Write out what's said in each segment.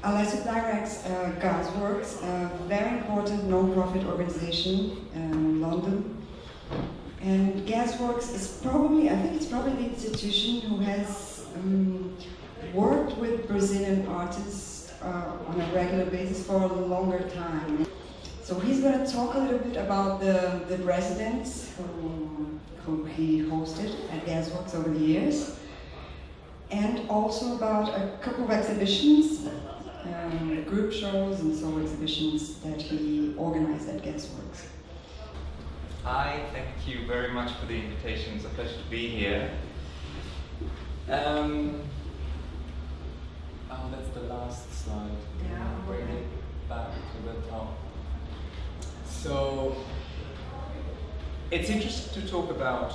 Alessio directs Gasworks, a very important non-profit organization in London. And Gasworks is probably, I think it's probably the institution who has worked with Brazilian artists on a regular basis for a longer time. So he's going to talk a little bit about the residents who he hosted at Gasworks over the years, and also about a couple of exhibitions, group shows and solo exhibitions that he organized at Gasworks. Hi, thank you very much for the invitation. It's a pleasure to be here. Oh, that's the last slide. Yeah. Bring it back to the top. So, it's interesting to talk about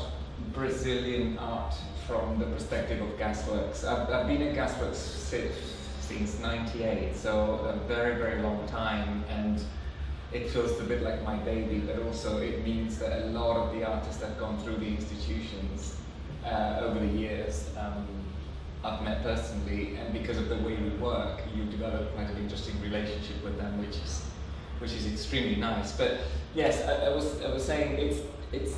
Brazilian art from the perspective of Gasworks. I've been at Gasworks since '98, so a very, very long time, and it feels a bit like my baby, but also it means that a lot of the artists that have gone through the institutions over the years I've met personally, and because of the way we work, you develop quite an interesting relationship with them, which is extremely nice. But yes, I was saying it's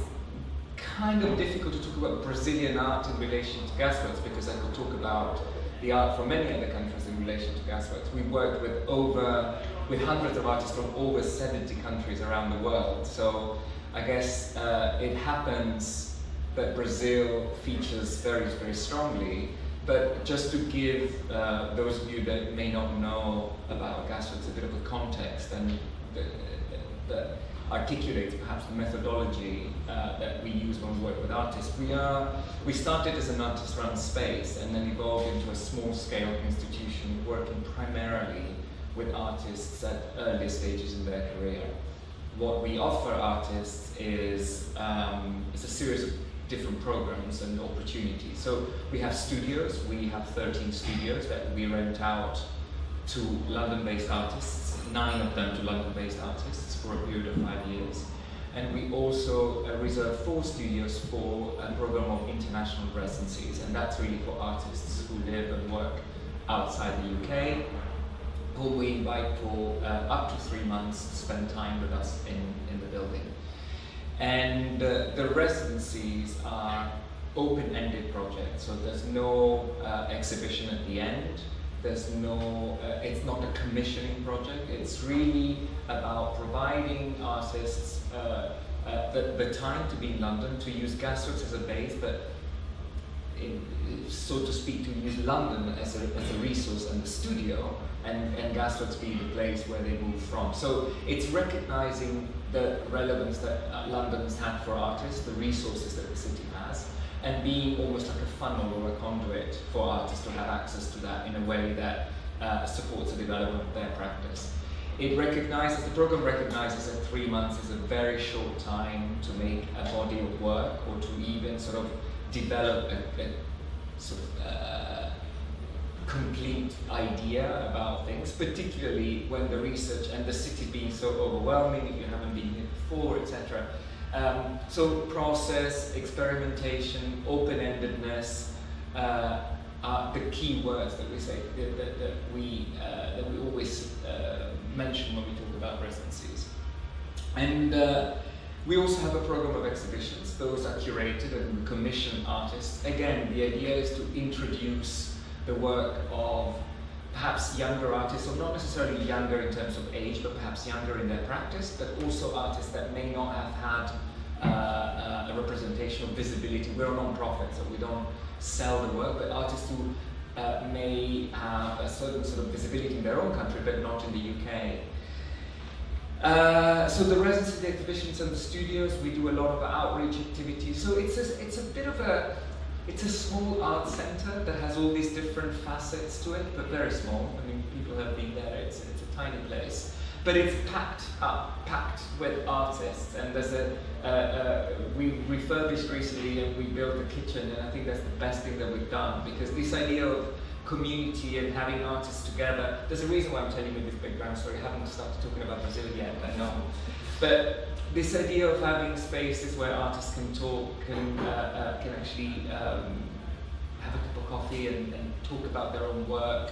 kind of difficult to talk about Brazilian art in relation to Gasworks, because I could talk about the art from many other countries in relation to Gasworks. We worked with hundreds of artists from over 70 countries around the world. So I guess it happens that Brazil features very, very strongly. But just to give those of you that may not know about Gasworks a bit of a context, and that articulates perhaps the methodology that we use when we work with artists. We started as an artist-run space and then evolved into a small-scale institution working primarily with artists at early stages in their career. What we offer artists is a series of different programs and opportunities. So we have studios, we have 13 studios that we rent out to London-based artists, 9 of them to London-based artists for a period of 5 years. And we also reserve 4 studios for a program of international residencies, and that's really for artists who live and work outside the UK, who we invite for up to 3 months to spend time with us in the building. And the residencies are open-ended projects, so there's no exhibition at the end. There's no, it's not a commissioning project. It's really about providing artists the time to be in London, to use Gasworks as a base, but so to speak, to use London as a resource and the studio, and Gasworks being the place where they move from. So it's recognizing the relevance that London has had for artists, the resources that the city has, and being almost like a funnel or a conduit for artists to have access to that in a way that supports the development of their practice. It recognizes, the program recognizes that 3 months is a very short time to make a body of work, or to even sort of develop a sort of complete idea about things, particularly when the research and the city being so overwhelming if you haven't been here before, etc. So process, experimentation, open-endedness are the key words that we say that we always mention when we talk about residencies. And we also have a program of exhibitions. Those are curated and we commission artists. Again, the idea is to introduce the work of perhaps younger artists, or not necessarily younger in terms of age, but perhaps younger in their practice, but also artists that may not have had a representation of visibility. We're a non-profit, so we don't sell the work, but artists who may have a certain sort of visibility in their own country, but not in the UK. So the residency, the exhibitions and the studios, we do a lot of outreach activities. So it's a bit of it's a small art centre that has all these different facets to it, but very small. I mean, people have been there, it's a tiny place. But it's packed with artists, and there's we refurbished recently and we built a kitchen, and I think that's the best thing that we've done, because this idea of community and having artists together, there's a reason why I'm telling you this background story. I haven't started talking about Brazil yet, I know. But this idea of having spaces where artists can talk, can actually have a cup of coffee and talk about their own work,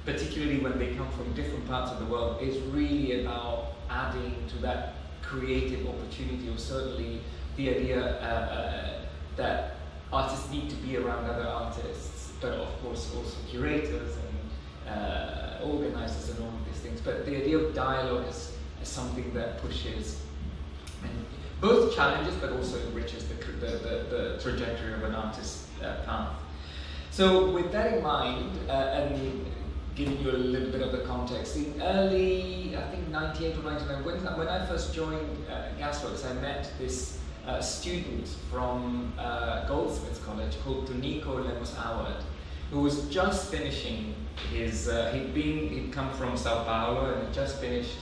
particularly when they come from different parts of the world, is really about adding to that creative opportunity, or certainly the idea that artists need to be around other artists, but of course also curators and organizers and all of these things. But the idea of dialogue is something that pushes and both challenges but also enriches the trajectory of an artist's path. So with that in mind, and giving you a little bit of the context, in early, I think 98 or 99, when I first joined Gasworks, I met this student from Goldsmiths College called Tonico Lemos-Howard, who was just finishing his, he'd come from Sao Paulo and had just finished,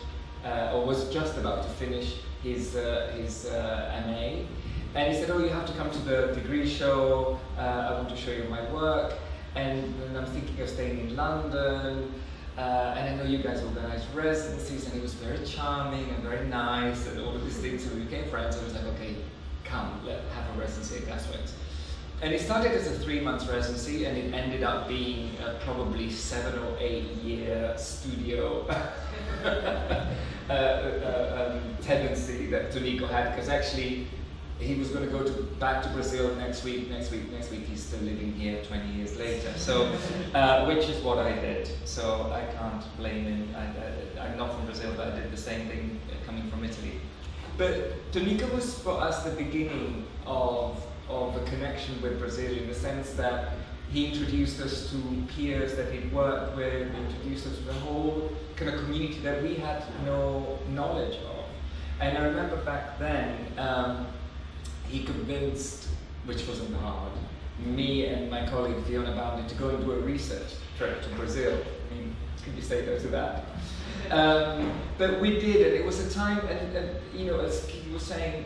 or was just about to finish his MA. And he said, oh, you have to come to the degree show, I want to show you my work. And then I'm thinking of staying in London, and I know you guys organize residencies, and he was very charming and very nice and all of these things, so we became friends. I was like, okay, come, let's have a residency at Gasworks. And it started as a 3-month residency, and it ended up being a probably 7 or 8 year studio tendency that Tonico had, because actually he was going to go back to Brazil next week. He's still living here 20 years later. So, which is what I did. So I can't blame him. I'm not from Brazil, but I did the same thing coming from Italy. But Tonico was for us the beginning of a connection with Brazil, in the sense that he introduced us to peers that he'd worked with, introduced us to the whole kind of community that we had no knowledge of. And I remember back then, he convinced, which wasn't hard, me and my colleague Fiona Boundy to go and do a research trip to Brazil. I mean, can you say no to that? But we did, and it was a time, and you know, as Kiki was saying,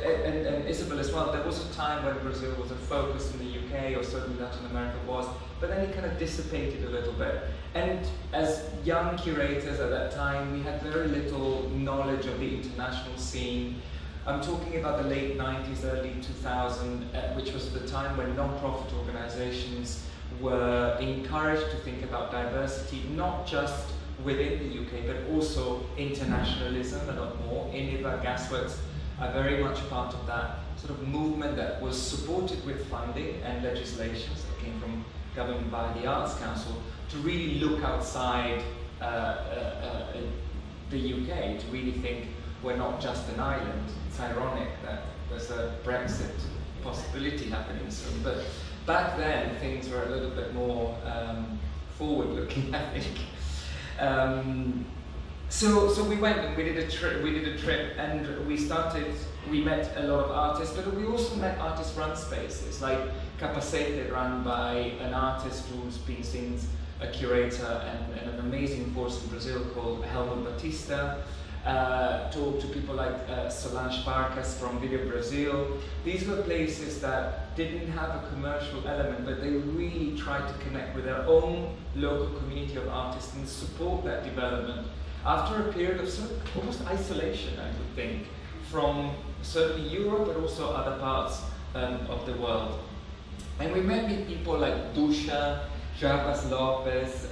and Isabel as well, there was a time when Brazil was a focus in the UK, or certainly Latin America was, but then it kind of dissipated a little bit. And as young curators at that time, we had very little knowledge of the international scene. I'm talking about the late 90s, early 2000, which was the time when non-profit organizations were encouraged to think about diversity, not just within the UK, but also internationalism a lot more. Iniva, Gasworks are very much part of that sort of movement that was supported with funding and legislations that came from government by the Arts Council to really look outside the UK, to really think we're not just an island. It's ironic that there's a Brexit possibility happening soon, but back then things were a little bit more forward-looking, I think. So we went and we did a trip, and we met a lot of artists, but we also met artist-run spaces, like Capacete, run by an artist who's been since a curator and an amazing force in Brazil called Helmut Batista. Talk to people like Solange Farkas from Video Brazil. These were places that didn't have a commercial element, but they really tried to connect with their own local community of artists and support that development after a period of sort of almost isolation, I would think, from certainly Europe, but also other parts of the world. And we met with people like Dusha, Jarbas Lopez,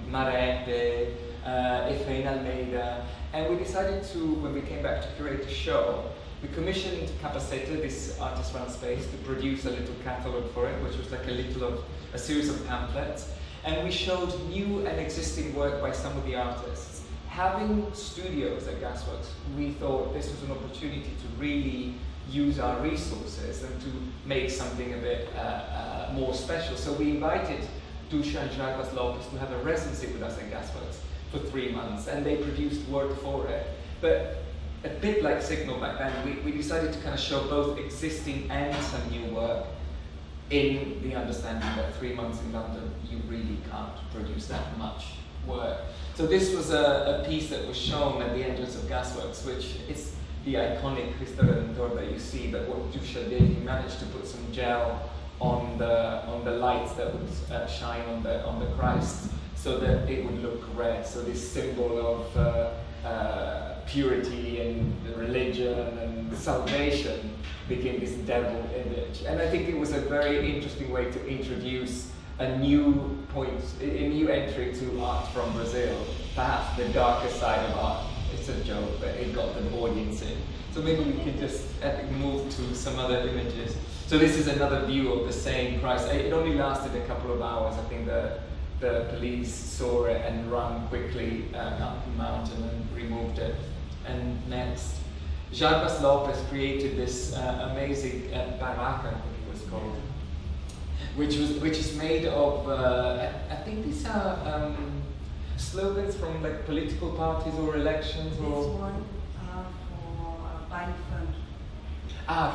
Marepe, Efrain Almeida, and we decided to, when we came back to curate the show, we commissioned Capacete, this artist-run space, to produce a little catalogue for it, which was like a series of pamphlets, and we showed new and existing work by some of the artists. Having studios at Gasworks, we thought this was an opportunity to really use our resources and to make something a bit more special. So we invited Dusha and Jarbas Lopez to have a residency with us at Gasworks for 3 months, and they produced work for it. But a bit like Signal back then, we decided to kind of show both existing and some new work, in the understanding that 3 months in London, you really can't produce that much work. So this was a piece that was shown at the entrance of Gasworks, which is the iconic Cristo Redentor that you see, but what Dusha did, he managed to put some gel on the lights that would shine on the Christ, so that it would look red. So this symbol of purity and religion and salvation became this devil image. And I think it was a very interesting way to introduce a new point, a new entry to art from Brazil, perhaps the darker side of art. It's a joke, but it got the audience in. So maybe we can just move to some other images. So this is another view of the same crisis. It only lasted a couple of hours. I think the police saw it and ran quickly up the mountain and removed it. And next, Jarbas Lopez created this amazing barraca, I think it was called, which is made of, I think these are slogans from like political parties or elections. This or one for buying fund.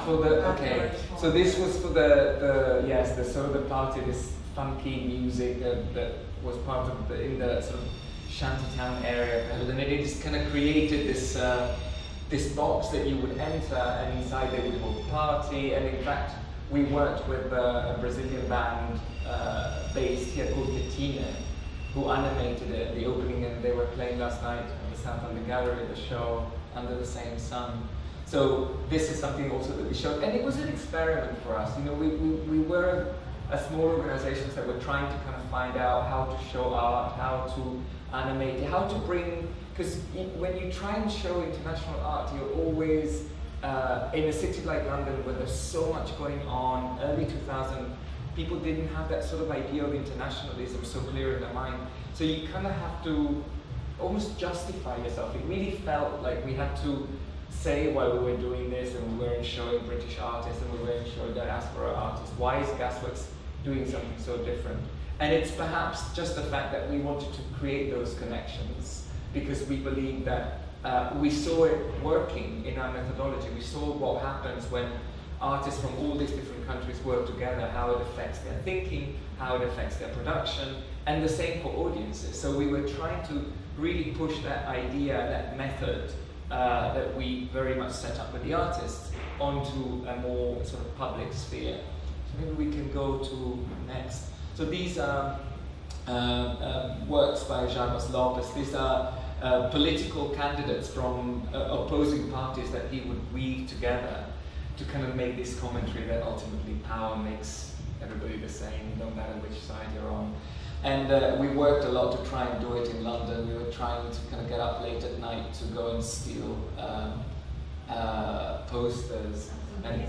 For the, okay. So this was for the sort of the party, this funky music that was part of in the sort of shantytown area, and it just kind of created this this box that you would enter, and inside they would hold a party. And in fact, we worked with a Brazilian band based here called Ketine, who animated it, the opening, and they were playing last night at the Santander Gallery, the show Under the Same Sun. So this is something also that we showed, and it was an experiment for us. You know, we were a small organization that were trying to kind of find out how to show art, how to animate it, how to bring, because when you try and show international art, you're always in a city like London where there's so much going on. Early 2000, people didn't have that sort of idea of internationalism so clear in their mind. So you kind of have to almost justify yourself. It really felt like we had to say why we were doing this, and we weren't showing British artists and we weren't showing diaspora artists. Why is Gasworks doing something so different? And it's perhaps just the fact that we wanted to create those connections because we believe that we saw it working in our methodology. We saw what happens when artists from all these different countries work together, how it affects their thinking, how it affects their production, and the same for audiences. So we were trying to really push that idea, that method that we very much set up with the artists onto a more sort of public sphere. So maybe we can go to next. So these are works by Jarbas Lopez. These are political candidates from opposing parties that he would weave together to kind of make this commentary that ultimately power makes everybody the same, no matter which side you're on. And we worked a lot to try and do it in London. We were trying to kind of get up late at night to go and steal posters. And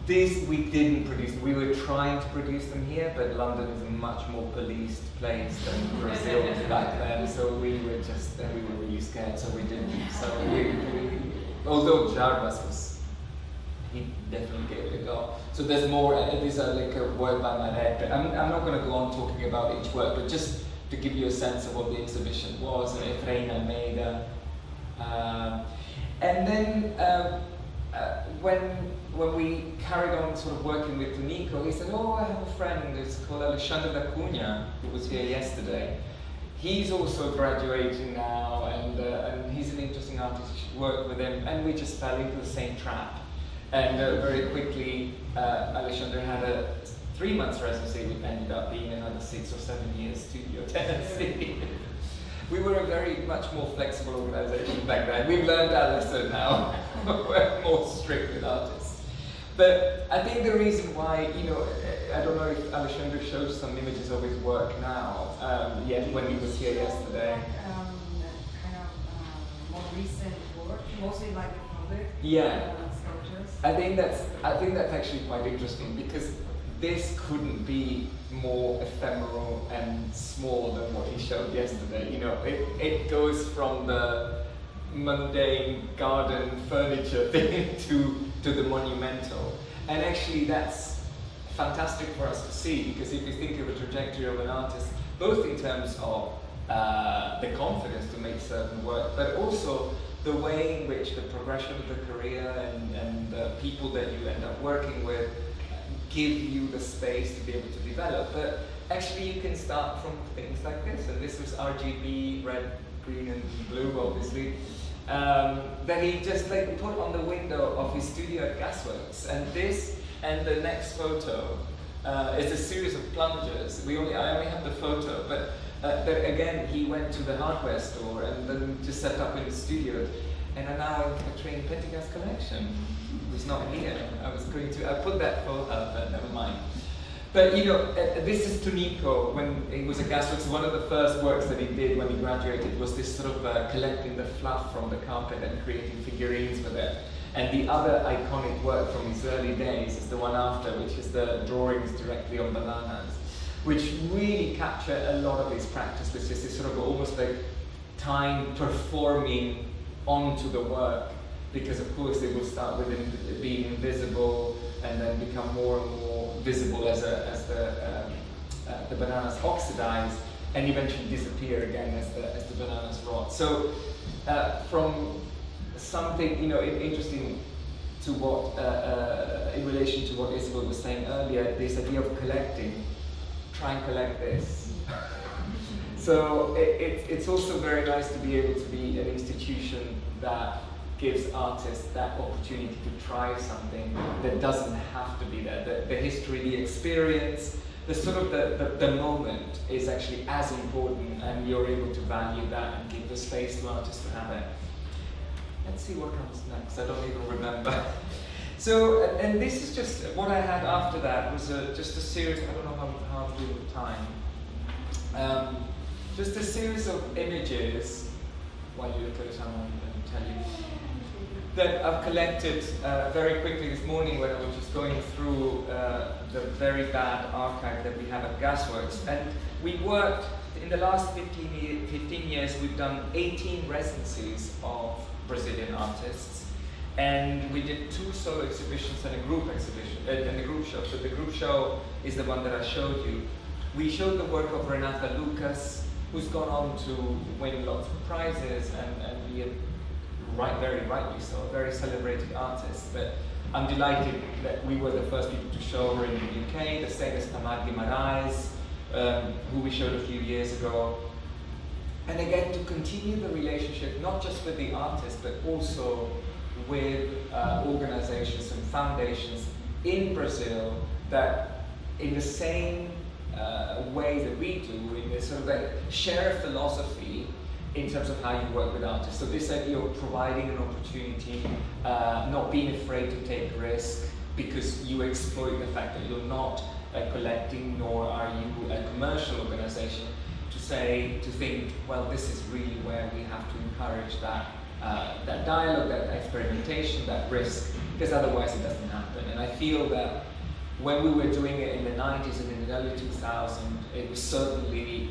these we didn't produce. We were trying to produce them here, but London is a much more policed place than Brazil was back then. So we were just, we were really scared, so we didn't. So although Jarbas was, he definitely gave it a go. So there's more, these are like a word by my head, but I'm not going to go on talking about each work, but just to give you a sense of what the exhibition was, Efrain Almeida. And then when we carried on sort of working with Nico, he said, oh, I have a friend, it's called Alexandre da Cunha, who was here yesterday. He's also graduating now, and he's an interesting artist, you should work with him. And we just fell into the same trap. And very quickly, Alexandre had a 3 months residency, which ended up being another 6 or 7 years studio tenancy. We were a very much more flexible organization back then. We've learned our lesson now. We're more strict with artists. But I think the reason why, you know, I don't know if Alexandre shows some images of his work now, when he was here yesterday. Kind of more recent work, mostly like public sculptures. I think that's actually quite interesting because this couldn't be more ephemeral and small than what he showed yesterday. You know, it goes from the mundane garden furniture thing to the monumental. And actually that's fantastic for us to see, because if you think of a trajectory of an artist, both in terms of the confidence to make certain work, but also the way in which the progression of the career and the people that you end up working with give you the space to be able to develop. But actually you can start from things like this, and this was RGB, red, green and blue obviously, that he just like put on the window of his studio at Gasworks. And this and the next photo is a series of plungers. I only have the photo, but that again, he went to the hardware store and then just set up in the studio. And I'm now portraying Pendergast's collection, who's not here. I put that photo up, but never mind. But you know, this is Tonico, when he was at Gasworks, one of the first works that he did when he graduated was this sort of collecting the fluff from the carpet and creating figurines with it. And the other iconic work from his early days is the one after, which is the drawings directly on bananas, which really capture a lot of his practice, which is this sort of almost like time performing onto the work, because of course it will start with it being invisible and then become more and more visible as the bananas oxidize and eventually disappear again as the bananas rot. So from something, you know, interesting to what, in relation to what Isabel was saying earlier, this idea of collecting, try and collect this. So it's also very nice to be able to be an institution that gives artists that opportunity to try something that doesn't have to be there. The history, the experience, the sort of the moment is actually as important, and you're able to value that and give the space to artists to have it. Let's see what comes next. I don't even remember. So, and this is just what I had after that was just a series. I don't know how I'm doing with time. Just a series of images. While you look at it, I'll tell you that I've collected very quickly this morning when I was just going through the very bad archive that we have at Gasworks. And we worked in the last 15 years. We've done 18 residencies of Brazilian artists, and we did 2 solo exhibitions and a group exhibition and a group show. So the group show is the one that I showed you. We showed the work of Renata Lucas, who's gone on to win lots of prizes and be a very rightly so, a very celebrated artist. But I'm delighted that we were the first people to show her in the UK. The same as Tamar Guimarães, who we showed a few years ago. And again, to continue the relationship, not just with the artist, but also with organizations and foundations in Brazil that, in the same way that we do, in this sort of like share a philosophy in terms of how you work with artists. So this idea of providing an opportunity, not being afraid to take risk, because you exploit the fact that you're not collecting, nor are you a commercial organization, to think, well, this is really where we have to encourage that dialogue, that experimentation, that risk, because otherwise it doesn't happen. And I feel that when we were doing it in the 90s and in the early 2000s, it was certainly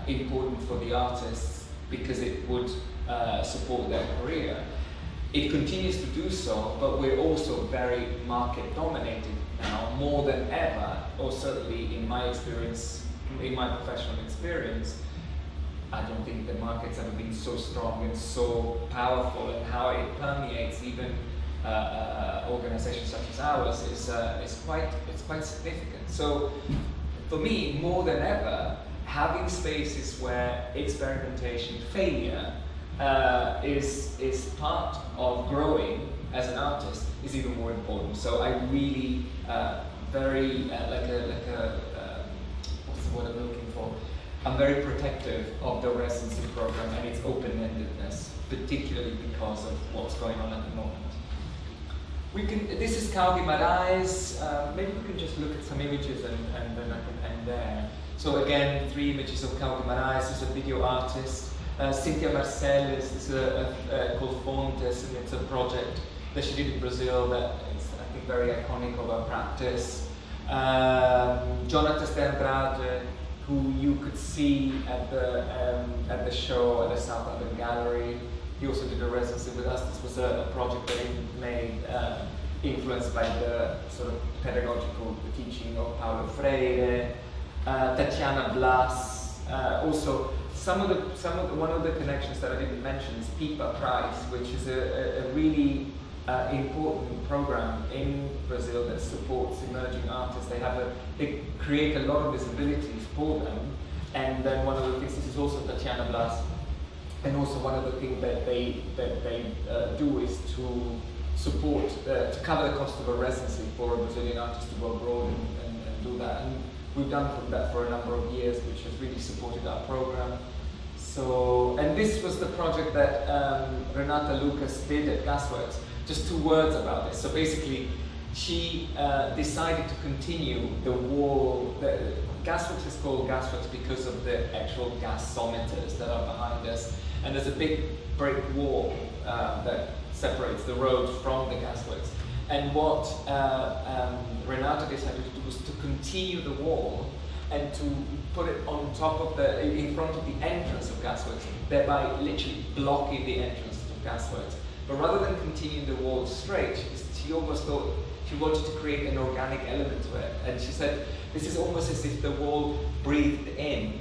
important for the artists because it would support their career. It continues to do so, but we're also very market dominated now, more than ever, or certainly in my experience, in my professional experience. I don't think the market's ever been so strong and so powerful, and how it permeates even organizations such as ours is quite significant. So for me, more than ever, having spaces where experimentation, failure is part of growing as an artist is even more important. So I really very what's the word I'm looking for? I'm very protective of the residency program and its open-endedness, particularly because of what's going on at the moment. This is Cal Guimarães. Maybe we can just look at some images and then I can end there. So again, 3 images of Cal Guimarães, who's a video artist. Cynthia Marcelles is called Fontes, and it's a project that she did in Brazil that is, I think, very iconic of her practice. Jonathan Stenbrade, who you could see at the show at the South London Gallery. He also did a residency with us. This was a project that he made, influenced by the sort of pedagogical teaching of Paulo Freire. Tatiana Blas. Also, one of the connections that I didn't mention is Pipa Prize, which is a really important program in Brazil that supports emerging artists. They create a lot of visibility for them, and then one of the things, this is also Tatiana Blas, and also one of the things that they do is to support, to cover the cost of a residency for a Brazilian artist to go abroad and do that. And we've done that for a number of years, which has really supported our program. So, and this was the project that Renata Lucas did at Gasworks. Just 2 words about this. So basically, she decided to continue the wall. The Gasworks is called Gasworks because of the actual gasometers that are behind us, and there's a big brick wall that separates the road from the gasworks. And what Renata decided to do was to continue the wall and to put it on top of in front of the entrance of gasworks, thereby literally blocking the entrance of gasworks. But rather than continuing the wall straight, she almost thought she wanted to create an organic element to it. And she said, this is almost as if the wall breathed in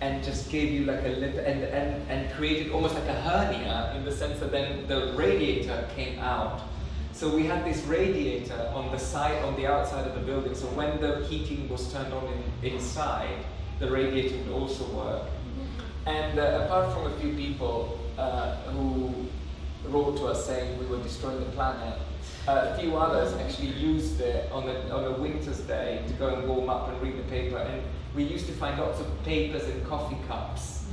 and just gave you like a lip and created almost like a hernia, in the sense that then the radiator came out. So we had this radiator on the outside of the building, so when the heating was turned on inside, the radiator would also work. And apart from a few people who wrote to us saying we were destroying the planet, a few others actually used it on a winter's day to go and warm up and read the paper. And we used to find lots of papers and coffee cups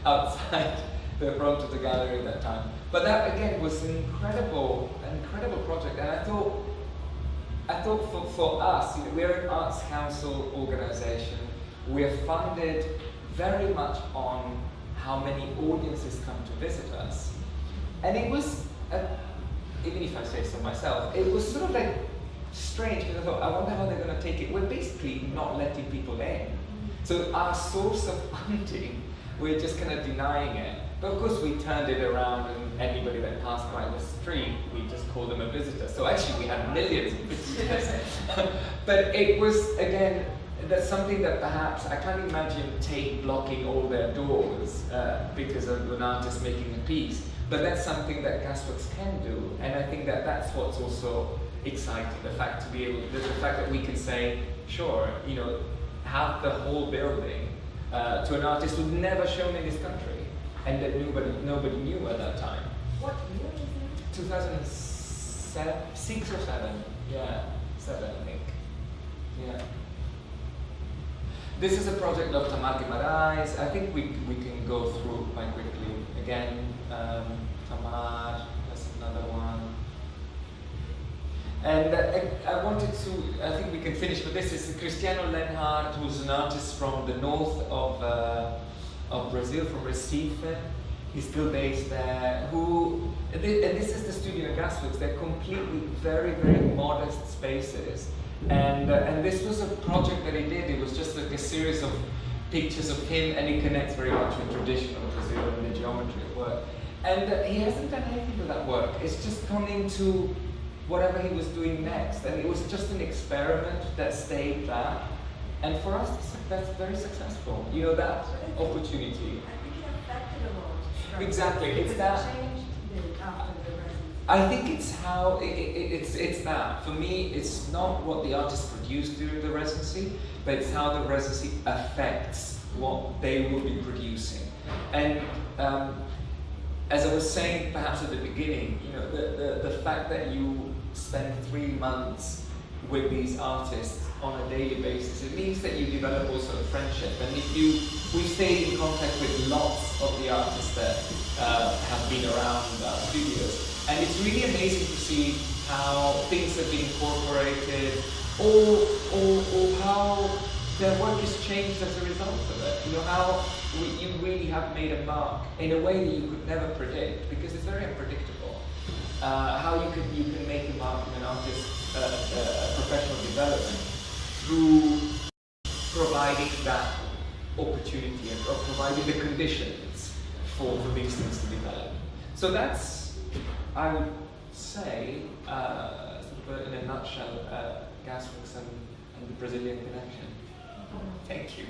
outside the front of the gallery at that time. But that again was an incredible project. And I thought for us, we're an arts council organization. We're funded very much on how many audiences come to visit us. And it was, even if I say so myself, it was sort of like strange, because I thought, I wonder how they're going to take it. We're basically not letting people in. So our source of funding, we're just kind of denying it. But of course we turned it around, and anybody that passed by the street, we just called them a visitor. So actually we had millions of visitors. But it was, again, that's something that perhaps, I can't imagine Tate blocking all their doors because of an artist making a piece. But that's something that Gasworks can do, and I think that that's what's also exciting, the fact that we can say, sure, have the whole building to an artist who'd never shown in this country, and that nobody knew at that time. What year is it? 2007, 6 or 7, yeah, 7 I think, yeah. This is a project of Tamar Guimarães. I think we can go through quite quickly. Again, Tamar, that's another one. And I think we can finish with this. Is Cristiano Lenhart, who's an artist from the north of Brazil, from Recife. He's still based there. And this is the studio in Gasworks. They're completely very, very modest spaces. And this was a project that he did. It was just like a series of pictures of him, and it connects very much with traditional Brazil and the geometry of work. And he hasn't done anything with that work. It's just gone into whatever he was doing next, and it was just an experiment that stayed that. And for us, that's very successful. That opportunity. I think it affected a lot. Exactly, it's that. Changed after the residency. I think it's how it's that. For me, it's not what the artist produced during the residency, but it's how the residency affects what they will be producing. And as I was saying, perhaps at the beginning, the fact that you spend 3 months with these artists on a daily basis, it means that you develop also a friendship. And we stayed in contact with lots of the artists that have been around our studios. And it's really amazing to see how things have been incorporated, or how their work has changed as a result of it. How you really have made a mark in a way that you could never predict, because it's very unpredictable. How you can make a mark in an artist's professional development through providing that opportunity and providing the conditions for these things to develop. So that's, I would say, in a nutshell, Gasworks and the Brazilian connection. Thank you.